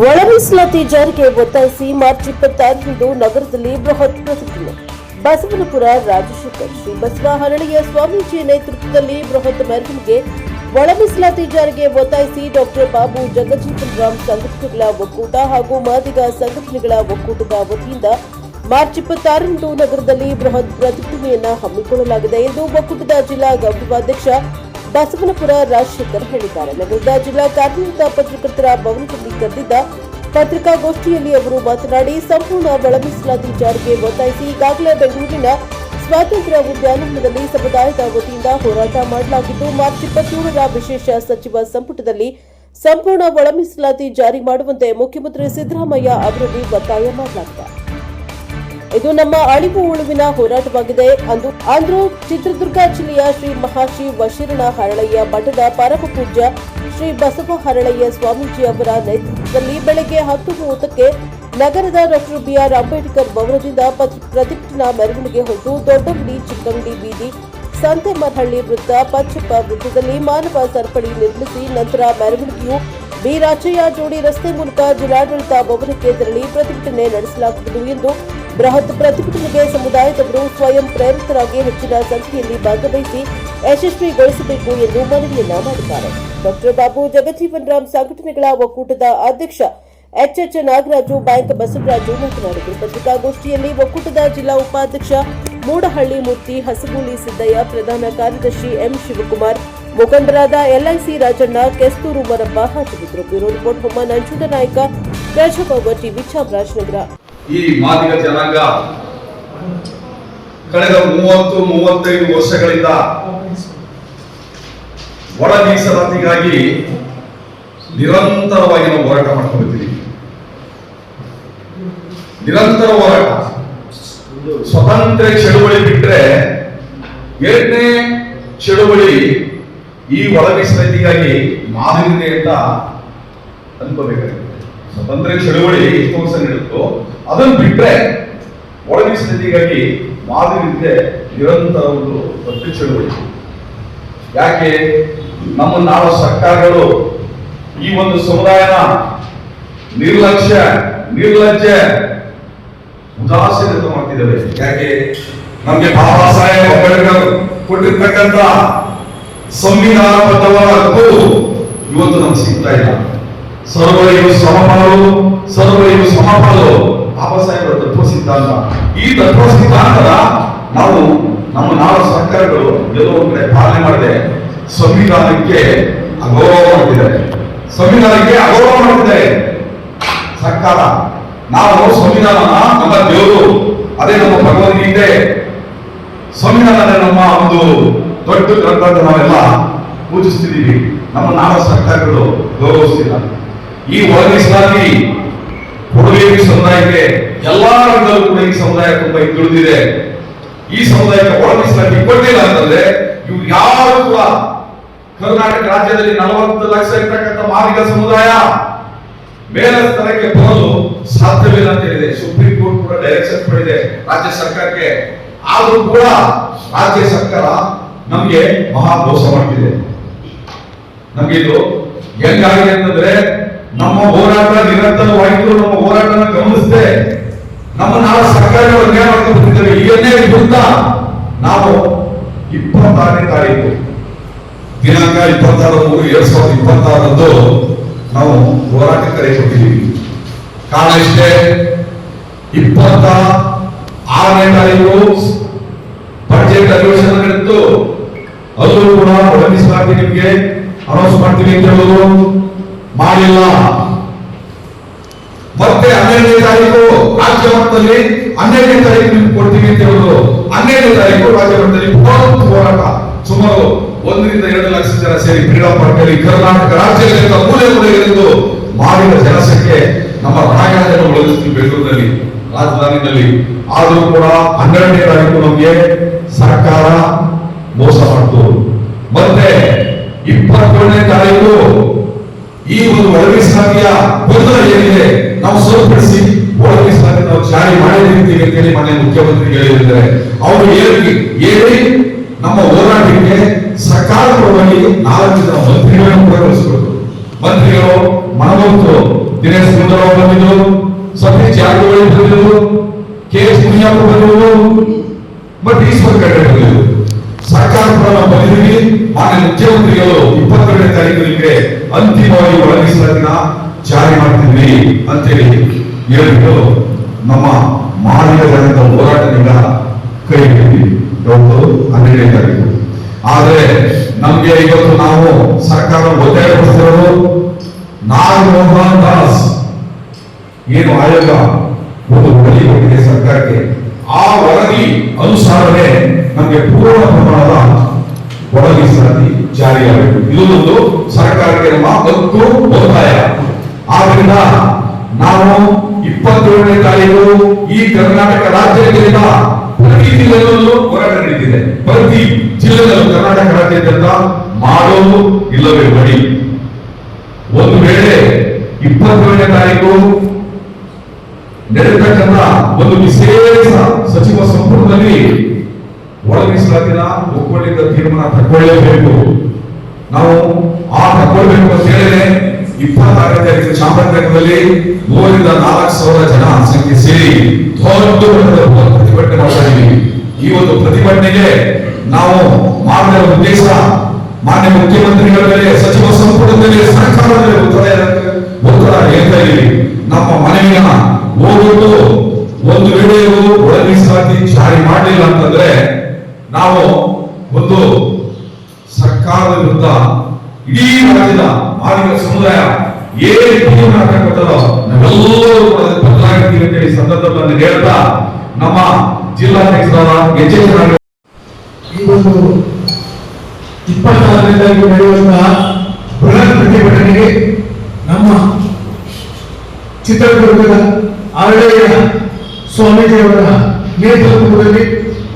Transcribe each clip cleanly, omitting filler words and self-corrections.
ಒಳ ಮೀಸಲಾತಿ ಜಾರಿಗೆ ಒತ್ತಾಯಿಸಿ ಮಾರ್ಚ್ 26ರಂದು ನಗರದಲ್ಲಿ ಬೃಹತ್ ಪ್ರತಿಭಟನೆ. ಬಸವನಪುರ ರಾಜಶೇಖರ್ ಶ್ರೀ ಬಸವ ಹರಳಯ್ಯ ಸ್ವಾಮೀಜಿ ನೇತೃತ್ವದಲ್ಲಿ ಬೃಹತ್ ಮೆರವಣಿಗೆ. ಒಳ ಮೀಸಲಾತಿ ಜಾರಿಗೆ ಒತ್ತಾಯಿಸಿ ಡಾಕ್ಟರ್ ಬಾಬು ಜಗಜೀವನ್ ರಾಮ್ ಸಂಘಟನೆಗಳ ಒಕ್ಕೂಟ ಹಾಗೂ ಮಾದಿಗ ಸಂಘಟನೆಗಳ ಒಕ್ಕೂಟದ ವತಿಯಿಂದ ಮಾರ್ಚ್ 26ರಂದು ನಗರದಲ್ಲಿ ಬೃಹತ್ ಪ್ರತಿಭಟನೆಯನ್ನು ಹಮ್ಮಿಕೊಳ್ಳಲಾಗಿದೆ ಎಂದು ಒಕ್ಕೂಟದ ಜಿಲ್ಲಾ ಗೌರವಾಧ್ಯಕ್ಷ ಬಸವನಪುರ ರಾಜಶೇಖರ್ ಹೇಳಿದ್ದಾರೆ. ನಗರದ ಜಿಲ್ಲಾ ಕಾರ್ಯನಿರತ ಪತ್ರಕರ್ತರ ಭವನದಲ್ಲಿ ಕರೆದಿದ್ದ ಪತ್ರಿಕಾಗೋಷ್ಠಿಯಲ್ಲಿ ಅವರು ಮಾತನಾಡಿ, ಸಂಪೂರ್ಣ ಒಳ ಮೀಸಲಾತಿ ಜಾರಿಗೆ ಒತ್ತಾಯಿಸಿ ಈಗಾಗಲೇ ಬೆಂಗಳೂರಿನ ಸ್ವಾತಂತ್ರ್ಯ ಉದ್ಯಾನವನದಲ್ಲಿ ಸಮುದಾಯದ ವತಿಯಿಂದ ಹೋರಾಟ ಮಾಡಲಾಗಿದ್ದು, ಮಾರ್ಚ್ 27ರ ವಿಶೇಷ ಸಚಿವ ಸಂಪುಟದಲ್ಲಿ ಸಂಪೂರ್ಣ ಒಳ ಮೀಸಲಾತಿ ಜಾರಿ ಮಾಡುವಂತೆ ಮುಖ್ಯಮಂತ್ರಿ ಸಿದ್ದರಾಮಯ್ಯ ಅವರಲ್ಲಿ ಒತ್ತಾಯ ಮಾಡಲಾಗಿದೆ. ಇದು ನಮ್ಮ ಅಳಿವು ಉಳುವಿನ ಹೋರಾಟವಾಗಿದೆ. ಅಂದು ಚಿತ್ರದುರ್ಗ ಜಿಲ್ಲೆಯ ಶ್ರೀ ಮಹಾಶ್ರೀ ವಶೀರಣ ಹರಳಯ್ಯ ಮಠದ ಪರಮ ಪೂಜ್ಯ ಶ್ರೀ ಬಸವ ಹರಳಯ್ಯ ಸ್ವಾಮೀಜಿ ಅವರ ನೇತೃತ್ವದಲ್ಲಿ ಬೆಳಗ್ಗೆ 10:30ಕ್ಕೆ ನಗರದ ಡಾಕ್ಟರ್ ಬಿಆರ್ ಅಂಬೇಡ್ಕರ್ ಭವನದಿಂದ ಪ್ರತಿಭಟನಾ ಮೆರವಣಿಗೆ ಹೊರಟು ದೊಡ್ಡಂಗಡಿ, ಚಿಕ್ಕಂಗಡಿ ಬೀದಿ, ಸಂತೆಮರಹಳ್ಳಿ ವೃತ್ತ, ಪಚ್ಚಪ್ಪ ವೃತ್ತದಲ್ಲಿ ಮಾನವ ಸರಪಳಿ ನಿರ್ಮಿಸಿ ನಂತರ ಮೆರವಣಿಗೆಯು ಬಿ ರಾಚಯ್ಯ ಜೋಡಿ ರಸ್ತೆ ಮೂಲಕ ಜಿಲ್ಲಾಡಳಿತ ಭವನಕ್ಕೆ ತೆರಳಿ ಪ್ರತಿಭಟನೆ ನಡೆಸಲಾಗುವುದು ಎಂದು ಬೃಹತ್ ಪ್ರತಿಭಟನೆಗೆ ಸಮುದಾಯದವರು ಸ್ವಯಂ ಪ್ರೇರಿತರಾಗಿ ಹೆಚ್ಚಿನ ಸಂಖ್ಯೆಯಲ್ಲಿ ಭಾಗವಹಿಸಿ ಯಶಸ್ವಿಗೊಳಿಸಬೇಕು ಎಂದು ಮನವಿಯನ್ನ ಮಾಡಿದ್ದಾರೆ. ಡಾಕ್ಟರ್ ಬಾಬು ಜಗಜೀವನ್ ರಾಮ್ ಸಂಘಟನೆಗಳ ಒಕ್ಕೂಟದ ಅಧ್ಯಕ್ಷ ಎಚ್ಎಚ್ ನಾಗರಾಜು, ಬ್ಯಾಂಕ್ ಬಸವರಾಜು ಮಾತನಾಡಿದರು. ಪತ್ರಿಕಾಗೋಷ್ಠಿಯಲ್ಲಿ ಒಕ್ಕೂಟದ ಜಿಲ್ಲಾ ಉಪಾಧ್ಯಕ್ಷ ಮೂಡಹಳ್ಳಿ ಮೂರ್ತಿ, ಹಸಗೂಲಿ ಸಿದ್ದಯ್ಯ, ಪ್ರಧಾನ ಕಾರ್ಯದರ್ಶಿ ಎಂ ಶಿವಕುಮಾರ್, ಮುಖಂಡರಾದ ಎಲ್ಐಸಿ ರಾಜಣ್ಣ, ಕೆಸ್ತೂರು ಮರಪ್ಪ ಹಾಜರಿದ್ದರು. Bureau report Homma Nanjundanayaka, Prajabhava TV, Chamarajanagar. ಈ ಮಾದಿಗ ಜನಾಂಗ ಕಳೆದ 30-35 ವರ್ಷಗಳಿಂದ ಒಳ ಮೀಸಲಾತಿಗಾಗಿ ನಿರಂತರವಾಗಿ ನಾವು ಹೋರಾಟ ಮಾಡ್ಕೊಂಡಿದ್ದೀವಿ. ನಿರಂತರ ಹೋರಾಟ. ಸ್ವತಂತ್ರ ಚಳುವಳಿ ಬಿಟ್ರೆ ಎರಡನೇ ಚಳುವಳಿ ಈ ಒಳ ಮೀಸಲಾತಿಗಾಗಿ ಮಾದರಿದೆ ಅಂತ ಅನ್ಕೋಬೇಕಾಗಿದೆ. ಸ್ವತಂತ್ರ ಚಳುವಳಿ ಎಷ್ಟು ವರ್ಷ ನಡೆಯುತ್ತೋ ಅದನ್ನು ಬಿಟ್ರೆ ಒಳ ಮೀಸಲಾತಿಗಾಗಿ ಮಾದರಿದೆ ನಿರಂತರ ಒಂದು ದೊಡ್ಡ ಚಳುವಳಿ. ಯಾಕೆ ನಮ್ಮ ನಾಡು ಸರ್ಕಾರಗಳು ಈ ಒಂದು ಸಮುದಾಯನ ನಿರ್ಲಜ್ಜೆ ಉದಾಸೀನತೆ ಮಾಡ್ತಿದ್ದಾವೆ. ಯಾಕೆ ನಮಗೆ ಬಾಬಾ ಸಾಹೇಬ್ ಅಂಬೇಡ್ಕರ್ ಕೊಟ್ಟಿರ್ತಕ್ಕಂಥ ಸಂವಿಧಾನಬದ್ಧವಾದ ಹಕ್ಕು ಇವತ್ತು ನಮ್ಗೆ ಸಿಗ್ತಾ ಇಲ್ಲ. ಸರ್ವರಿಗೂ ಸಮಪಾಲು, ಸರ್ವರಿಗೂ ಸಮಪಾಲು ಬಾಬಾ ಸಾಹೇಬರ ತತ್ವ ಸಿದ್ಧಾಂತ. ಈ ತತ್ವ ಸಿದ್ಧಾಂತದ ನಾವು ನಮ್ಮ ನಾಡು ಸರ್ಕಾರಗಳು ಎಲ್ಲೋ ಒಂದು ಕಡೆ ಪಾಲನೆ ಮಾಡದೆ ಸಂವಿಧಾನಕ್ಕೆ ಅಗೌರವ ಮಾಡ್ತಿದ್ದಾರೆ. ಸರ್ಕಾರ. ನಾವು ಸಂವಿಧಾನನ ನಮ್ಮ ದೇವರು, ಅದೇ ನಮ್ಮ ಭಗವದ್ಗೀತೆ, ಸಂವಿಧಾನದ ನಮ್ಮ ಒಂದು ದೊಡ್ಡ ಗ್ರಂಥ ನಾವೆಲ್ಲ ಪೂಜಿಸ್ತಿದ್ದೀವಿ. ನಮ್ಮ ನಾಡು ಸರ್ಕಾರಗಳು ಗೌರವಿಸ್ತಿಲ್ಲ. ಈ ಒಳ ಮೀಸಲಾತಿ ಕೊಡಬೇಕು ಸಮುದಾಯಕ್ಕೆ. ಎಲ್ಲಾ ರಂಗದಲ್ಲೂ ಕೂಡ ಈ ಸಮುದಾಯ ತುಂಬಾ ಹಿಂದುಳಿದಿದೆ. ಈ ಸಮುದಾಯಕ್ಕೆ ಒಳ ಮೀಸಲಾತಿ ಕೊಟ್ಟಿಲ್ಲ ಅಂತಂದ್ರೆ ಇವ್ರು ಯಾರು ಕೂಡ ಕರ್ನಾಟಕ ರಾಜ್ಯದಲ್ಲಿ 40 ಲಕ್ಷ ಇರ್ತಕ್ಕಂಥ ಮಾದಿಗ ಸಮುದಾಯ ಮೇಲೆ ಸ್ತರಕ್ಕೆ ಬರಲು ಸಾಧ್ಯವಿಲ್ಲ ಅಂತ ಹೇಳಿದೆ. ಸುಪ್ರೀಂ ಕೋರ್ಟ್ ಕೂಡ ಡೈರೆಕ್ಷನ್ ಪಡೆದಿದೆ ರಾಜ್ಯ ಸರ್ಕಾರಕ್ಕೆ. ಆದ್ರೂ ಕೂಡ ರಾಜ್ಯ ಸರ್ಕಾರ ನಮ್ಗೆ ಮಹಾ ಮೋಸ ಮಾಡ್ತಿದೆ. ನಮ್ಗೆ ಇದು ಹೆಂಗಾಗಿದೆ ಅಂತಂದ್ರೆ, ನಮ್ಮ ಹೋರಾಟ ನಿರಂತರವಾಯಿತು. ನಮ್ಮ ಹೋರಾಟನ ಗಮನಿಸದೆ ನಮ್ಮ ನಾವು ಸರ್ಕಾರಗಳು ಅನ್ಯಾಯ ಮಾಡ್ಕೊಂಡಿದ್ದೇವೆ. ಇದನ್ನೇ ವಿರುದ್ಧ ನಾವು 26ನೇ ತಾರೀಕು ದಿನಾಂಕ 26/3/2026 ನಾವು ಹೋರಾಟ ಕರೆ ಕೊಟ್ಟಿದ್ದೀವಿ. ಕಾರಣ ಇಷ್ಟೇ, 26ನೇ ತಾರೀಕು ಬಜೆಟ್ ಅಧಿವೇಶನ ನಡೆಯಿತು. ಅದು ಕೂಡ ಒಳ ಮೀಸಲಾತಿ ನಿಮಗೆ ಅನೌನ್ಸ್ ಮಾಡ್ತೀವಿ ಅಂತ ಹೇಳೋದು ಮಾಡಿಲ್ಲ. ಮತ್ತೆ 12ನೇ ತಾರೀಕು ರಾಜ್ಯ ಮಟ್ಟದಲ್ಲಿ 12ನೇ ತಾರೀಕು ನಿಮ್ಗೆ ಕೊಡ್ತೀವಿ ಅಂತ ಹೇಳೋದು. 12ನೇ ತಾರೀಕು ರಾಜ್ಯ ಮಟ್ಟದಲ್ಲಿ ಹೋರಾಟ. ಸುಮಾರು 1-2 ಲಕ್ಷ ಜನ ಸೇರಿ ಕ್ರೀಡಾ ಪಾರ್ಕಲ್ಲಿ ಕರ್ನಾಟಕ ರಾಜ್ಯದ ಮೂಲೆಗಳಿಂದು ಮಾಡಿದ ಜನಸಂಖ್ಯೆ ನಮ್ಮ ರಾಜಧಾನಿ ಒಳಗಿಸ್ತೀವಿ ಬೆಂಗಳೂರಿನಲ್ಲಿ, ರಾಜಧಾನಿನಲ್ಲಿ. ಆದರೂ ಕೂಡ 12ನೇ ತಾರೀಕು ನಮಗೆ ಸರ್ಕಾರ ಮೋಸ ಮಾಡ್ತು. ಮತ್ತೆ 27ನೇ ತಾರೀಕು ಈ ಒಂದು ಒಳ ಮೀಸಲಾತಿಯ ಗೊಂದಲ ಏನಿದೆ ನಾವು ಸರಿಪಡಿಸಿ ಒಳ ಮೀಸಲಾತಿ ನಾವು ಜಾರಿ ಮಾಡಿದ್ದೀವಿ ಅಂತ ಹೇಳಿ ಮಾನ್ಯ ಮುಖ್ಯಮಂತ್ರಿ ಹೇಳಿದ್ದಾರೆ. ಅವರು ಹೇಳಿ ನಮ್ಮ ಹೋರಾಟಕ್ಕೆ ಸರ್ಕಾರದ ಪರವಾಗಿ 4 ಜನ ಮಂತ್ರಿಗಳನ್ನು ಕೂಡ ಕಳಿಸಿಕೊಟ್ಟು ಮಂತ್ರಿಗಳು ಮನವೊತ್ತು ದಿನೇಶ್ ಗುಂಡೂರಾವ್ ಬಂದಿದ್ರು, ಸತೀಶ್ ಜಾರಕಿಹೊಳಿ ಬಂದಿದ್ರು, ಕೆ.ಎಸ್. ಮುನಿಯಪ್ಪ ಬಂದಿದ್ರು, ಮತ್ತೆ ಈಶ್ವರ್ ಖಂಡ್ರೆ ಬಂದಿದ್ರು. ಸರ್ಕಾರ ಕೂಡ ನಾವು ಬಂದಿದ್ದೀವಿ. ಮಾನ್ಯ ಮುಖ್ಯಮಂತ್ರಿಗಳು 22ನೇ ತಾರೀಕಿಗೆ ಅಂತಿಮವಾಗಿ ಒಳ ಮೀಸಲಾತಿನ ಜಾರಿ ಮಾಡ್ತಿದ್ವಿ ಅಂತೇಳಿ ಹೇಳಿಬಿಟ್ಟು ನಮ್ಮ ಮಾನವೀಯವಾದಂತಹ ಹೋರಾಟದಿಂದ ಕೈ ಹಿಡಿದ್ವಿ 12ನೇ ತಾರೀಕು. ಆದ್ರೆ ನಮ್ಗೆ ಇವತ್ತು ನಾವು ಸರ್ಕಾರ ಒತ್ತಾಯಪಡಿಸಿರೋದು ನಾಗಮೋಹನ್ ದಾಸ್ ಏನು ಆಯೋಗ ಒಂದು ವರದಿ ಕೊಟ್ಟಿದೆ ಸರ್ಕಾರಕ್ಕೆ, ಆ ವರದಿ ಅನುಸಾರವೇ ನಮಗೆ ಪೂರ್ಣ ಪ್ರಮಾಣದ ಒಳ ಮೀಸಲಾತಿ ಜಾರಿಯಾಗಬೇಕು. ಇದು ಒಂದು ಸರ್ಕಾರಕ್ಕೆ ನಮ್ಮ ಹಕ್ಕು ಒತ್ತಾಯ. ಆದ್ರಿಂದ ನಾವು 27ನೇ ತಾರೀಕು ಈ ಕರ್ನಾಟಕ ರಾಜ್ಯದಿಂದ ಪ್ರತಿ ಜಿಲ್ಲೆಯಲ್ಲೂ ಹೋರಾಟ ನಡೀತಿದೆ. ಪ್ರತಿ ಜಿಲ್ಲೆಯಲ್ಲೂ ಕರ್ನಾಟಕ ರಾಜ್ಯಾದ್ಯಂತ ಮಾಡೋದು ಇಲ್ಲವೇ ಬಡಿ. ಒಂದು ವೇಳೆ 27ನೇ ತಾರೀಕು ನಡೆದತಕ್ಕಂಥ ಒಂದು ವಿಶೇಷ ಸಚಿವ ಸಂಪುಟದಲ್ಲಿ ಒಳ ಮೀಸಲಾತಿನ ಒಕ್ಕೂಟದ ತೀರ್ಮಾನ ತಗೊಳ್ಳೇಬೇಕು. ನಾವು ಆ ತಗೊಳ್ಬೇಕು ಅಂತ ಹೇಳಿದ್ರೆ 26ನೇ ತಾರೀಕು ಚಾಮರಾಜನಗರದಲ್ಲಿ 3,000-4,000 ಜನ ಸಂಖ್ಯೆ ಸೇರಿ ದೊಡ್ಡ ಪ್ರತಿಭಟನೆ ಮಾಡ್ತಾ ಇದ್ದೀವಿ. ಈ ಒಂದು ಪ್ರತಿಭಟನೆಗೆ ನಾವು ಮಾಡಿದ ಉದ್ದೇಶ ಮಾನ್ಯ ಮುಖ್ಯಮಂತ್ರಿಗಳ ಮೇಲೆ, ಸಚಿವ ಸಂಪುಟದ ಮೇಲೆ, ಸರ್ಕಾರದ ಮೇಲೆ ಒತ್ತಡ ಹೇಳ್ತಾ ಇದ್ದೀವಿ. ನಮ್ಮ ಮನವಿಯ ಹೋಗುವುದು ಒಂದು ವೇಳೆ ಒಳ ಮೀಸಲಾತಿ ಜಾರಿ ಮಾಡಲಿಲ್ಲ ಅಂತಂದ್ರೆ ನಾವು ಒಂದು ಸರ್ಕಾರದ ವಿರುದ್ಧ ಇಡೀ ರಾಜ್ಯದ ಮಾದಿಗ ಸಮುದಾಯ ಏನ್ ತೀರ್ಮಾನ ಹಾಕತ್ತದೋ ನಾವೆಲ್ಲರೂ ಕೂಡ ಬದಲಾಗಿದ್ದೀವಿ ಅಂತ ಈ ಸಂದರ್ಭದಲ್ಲಿ ಹೇಳ್ತಾ ನಮ್ಮ ಜಿಲ್ಲಾಧ್ಯಕ್ಷರಾದ ಎಚ್.ಎಸ್. ಈ ಒಂದು 26ನೇ ತಾರೀಕು ನಡೆಯುವಂತಹ ಬೃಹತ್ ಪ್ರತಿಭಟನೆಗೆ ನಮ್ಮ ಚಿತ್ರದುರ್ಗದ ಆರಳೆಯ ಸ್ವಾಮೀಜಿಯವರ ನೇತೃತ್ವದಲ್ಲಿ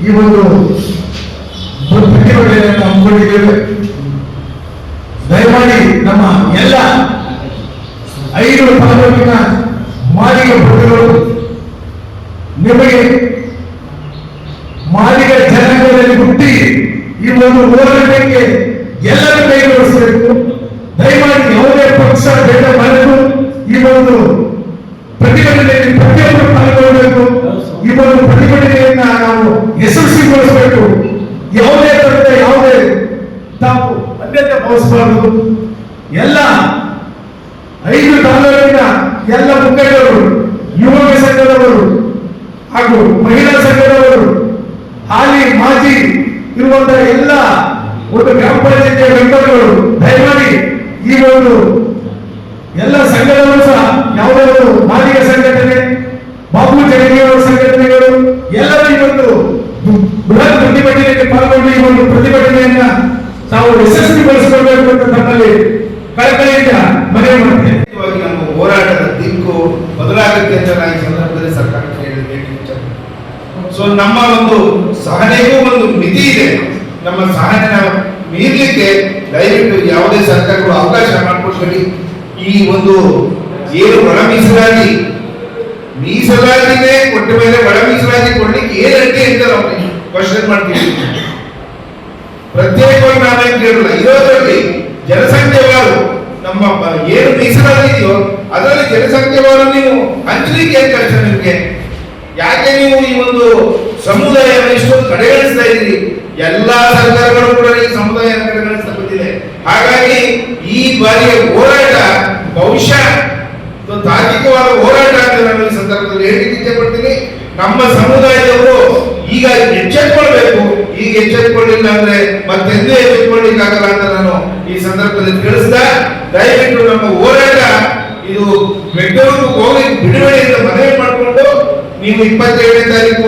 ಈ ಒಂದು ಪ್ರತಿಭಟನೆಯನ್ನು ಹಮ್ಮಿಕೊಂಡಿದ್ದೇವೆ. ದಯಮಾಡಿ ನಮ್ಮ ಎಲ್ಲ 5 ತಾಲೂಕಿನ ಮಾದಿಗ ಬಂಧುಗಳು, ನಿಮಗೆ ಮಾದಿಗ ಜನಾಂಗದಲ್ಲಿ ಹುಟ್ಟಿ ಈ ಒಂದು ಹೋರಾಟಕ್ಕೆ ಎಲ್ಲರೂ ಕೈಗೊಳಿಸಬೇಕು. ದಯಮಾಡಿ ಯಾವುದೇ ಪಕ್ಷ ಭೇದ ಮಾಡಲು ಈ ಒಂದು ಪ್ರತಿಭಟನೆಯಲ್ಲಿ ಪ್ರತಿಯೊಬ್ಬರು ಪಾಲ್ಗೊಳ್ಳಬೇಕು. ಈ ಒಂದು ಪ್ರತಿಭಟನೆಯನ್ನ ನಾವು ಯಶಸ್ವಿಗೊಳಿಸಬೇಕು. ಯಾವುದೇ ತರದ ಯಾವುದೇ ತಾವು ಅನ್ಯತೆ ಭಾವಿಸಬಾರದು. ಎಲ್ಲ 5 ತಾಲೂಕಿನ ಎಲ್ಲ ಮುಖಂಡರು, ಯುವಕ ಸಂಘದವರು ಹಾಗೂ ಮಹಿಳಾ ಸಂಘದವರು, ಹಾಲಿ ಮಾಜಿ ಇರುವಂತಹ ಎಲ್ಲ ಒಂದು ಗ್ರಾಮ ಪಂಚಾಯತಿಯ ಮೆಂಬರ್ಗಳು ದಯಮಾಡಿ ಈ ಒಂದು ಎಲ್ಲ ಸಂಘದವರು ಸಹ ಯಾವುದೇ ಒಂದು ಮಾದಿಗ ಸಂಘಟನೆ, ಬಾಬು ಜಗಜಿಯವರ ಸಂಘಟನೆಗಳು ಎಲ್ಲರೂ ಈ ಒಂದು ಬೃಹತ್ ಪ್ರತಿಭಟನೆಯಲ್ಲಿ ಪಾಲ್ಗೊಂಡು ಈ ಒಂದು ಪ್ರತಿಭಟನೆಯನ್ನ ತಾವು ಯಶಸ್ವಿಗೊಳಿಸಿಕೊಳ್ಳಬೇಕು ಅಂತ ತಮ್ಮಲ್ಲಿ ಕಳಕಳಿಯಿಂದ ಮನವಿ ಮಾಡುತ್ತೇನೆ. ನಮ್ಮ ಹೋರಾಟದ ದಿಕ್ಕು ಬದಲಾಗುತ್ತೆ ಅಂತ ನಾನು ಈ ಸಂದರ್ಭದಲ್ಲಿ ಸರ್ಕಾರಕ್ಕೆ ಹೇಳಲಿಕ್ಕೆ ಸೊ ನಮ್ಮ ಒಂದು ಸಹನೆಗೂ ಒಂದು ಮಿತಿ ಇದೆ. ನಮ್ಮ ಸಹನೆ ಮೀರಲಿಕ್ಕೆ ದಯವಿಟ್ಟು ಯಾವುದೇ ಸರ್ಕಾರಗಳು ಅವಕಾಶ ಮಾಡಿಕೊಡ್ಬೇಡಿ. ಈ ಒಂದು ಏನು ಒಳ ಮೀಸಲಾತಿನೇ ಕೊಟ್ಟ ಮೇಲೆ ಒಳ ಮೀಸಲಾತಿ ಕೊಡ್ಲಿಕ್ಕೆ ಏನು ಅಡ್ಡಿ ಅಂತ ನಾವು ಕ್ವಶನ್ ಮಾಡ್ತೀವಿ. ಪ್ರತ್ಯೇಕವಾಗಿ ನಾವೇನು ಕೇಳಲ್ಲ. ಇರೋದ್ರಲ್ಲಿ ಜನಸಂಖ್ಯೆವಾರು ನಮ್ಮ ಏನು ಮೀಸಲಾತಿ ಇದೆಯೋ ಅದರಲ್ಲಿ ಜನಸಂಖ್ಯೆವಾರು ನೀವು ಹಂಚಲಿಕ್ಕೆ ಏನ್ ಕೆಲಸ ನಿಮ್ಗೆ? ಯಾಕೆ ನೀವು ಈ ಒಂದು ಸಮುದಾಯವನ್ನು ಇಷ್ಟೊಂದು ಕಡೆಗಣಿಸ್ತಾ ಇದ್ದೀರಿ? ಎಲ್ಲಾ ಸರ್ಕಾರಗಳು ಕೂಡ ಈ ಸಮುದಾಯವನ್ನು ಕಡೆಗಣಿಸ್ತಾ ಬಂದಿದೆ. ಹಾಗಾಗಿ ಈ ಬಾರಿಯ ಹೋರಾಟ ಬಹುಶಃ ತಾರ್ಕಿಕವಾದ ಹೋರಾಟ ಅಂತ ನಾನು ಈ ಸಂದರ್ಭದಲ್ಲಿ ಹೇಳಿಕ್ಕೆ ಇಚ್ಛೆ ಪಡ್ತೀನಿ. ನಮ್ಮ ಸಮುದಾಯದವರು ಈಗ ಎಚ್ಚೆತ್ಕೊಳ್ಬೇಕು. ಈಗ ಎಚ್ಚೆತ್ಕೊಳ್ಳಿಲ್ಲ ಅಂದ್ರೆ ಮತ್ತೆಂದೂ ಎಚ್ಚೆತ್ಕೊಳ್ಳಿಕ್ಕಾಗಲ್ಲ ಅಂತ ನಾನು ಈ ಸಂದರ್ಭದಲ್ಲಿ ತಿಳಿಸ್ತಾ, ದಯವಿಟ್ಟು ನಮ್ಮ ಹೋರಾಟ ಇದು ಬೆಂಗಳೂರಿಗೆ ಹೋಗಿ ಬಿಡುಗಡೆಯಿಂದ ಮನವಿ ಮಾಡಿಕೊಂಡು ನೀವು 27ನೇ ತಾರೀಕು